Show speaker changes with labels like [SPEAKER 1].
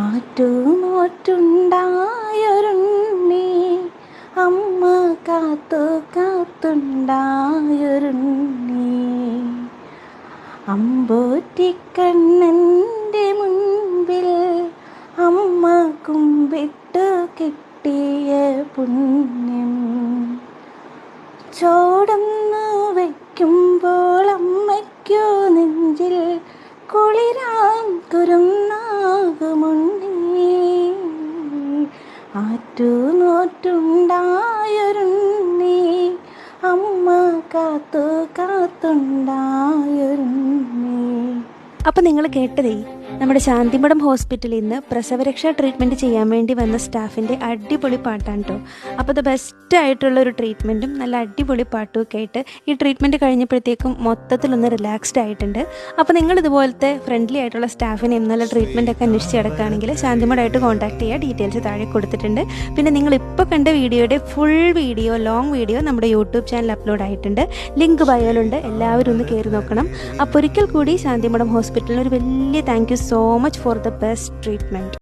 [SPEAKER 1] ആറ്റുനോറ്റുണ്ടായൊരുണ്ണി, അമ്മ കാത്തു കാത്തുണ്ടായൊരുണ്ണി. അമ്പോറ്റിക്കണ്ണൻ്റെ മുൻപിൽ അമ്മ കുമ്പിട്ടു കിട്ടിയ പുണ്യം. ചോടൊന്നു വയ്ക്കുമ്പോൾ അമ്മയ്ക്കു നെഞ്ചിൽ കുളിരാൻ കുരുന്നാകുമുണ്ണി. ആറ്റുനോറ്റുണ്ടായൊരുണ്ണി, അമ്മ കാത്തു കാത്തുണ്ടായൊരുണ്ണി.
[SPEAKER 2] അപ്പോൾ നിങ്ങൾ കേട്ടതേ നമ്മുടെ ശാന്തിമഠം ഹോസ്പിറ്റലിൽ നിന്ന് പ്രസവരക്ഷാ ട്രീറ്റ്മെൻറ്റ് ചെയ്യാൻ വേണ്ടി വന്ന സ്റ്റാഫിൻ്റെ അടിപൊളി പാട്ടാണ് കേട്ടോ. അപ്പോൾ ഇത് ബെസ്റ്റായിട്ടുള്ളൊരു ട്രീറ്റ്മെൻറ്റും നല്ല അടിപൊളി പാട്ടും ഒക്കെ ആയിട്ട് ഈ ട്രീറ്റ്മെൻറ്റ് കഴിഞ്ഞപ്പോഴത്തേക്കും മൊത്തത്തിലൊന്ന് റിലാക്സ്ഡ് ആയിട്ടുണ്ട്. അപ്പോൾ നിങ്ങൾ ഇതുപോലത്തെ ഫ്രണ്ട്ലി ആയിട്ടുള്ള സ്റ്റാഫിനെയും നല്ല ട്രീറ്റ്മെൻറ്റൊക്കെ അന്വേഷിച്ച് കിടക്കുകയാണെങ്കിൽ ശാന്തിമഠമായിട്ട് കോൺടാക്ട് ചെയ്യുക. ഡീറ്റെയിൽസ് താഴെ കൊടുത്തിട്ടുണ്ട്. പിന്നെ നിങ്ങളിപ്പോൾ കണ്ട വീഡിയോയുടെ ഫുൾ വീഡിയോ, ലോങ് വീഡിയോ നമ്മുടെ യൂട്യൂബ് ചാനൽ അപ്ലോഡ് ആയിട്ടുണ്ട്. ലിങ്ക് ബയോയിലുണ്ട്. എല്ലാവരും ഒന്ന് കയറി നോക്കണം. അപ്പോൾ ഒരിക്കൽ കൂടി ശാന്തിമഠം ഹോസ്പിറ്റലിന് ഒരു വലിയ thank you so much for the best treatment.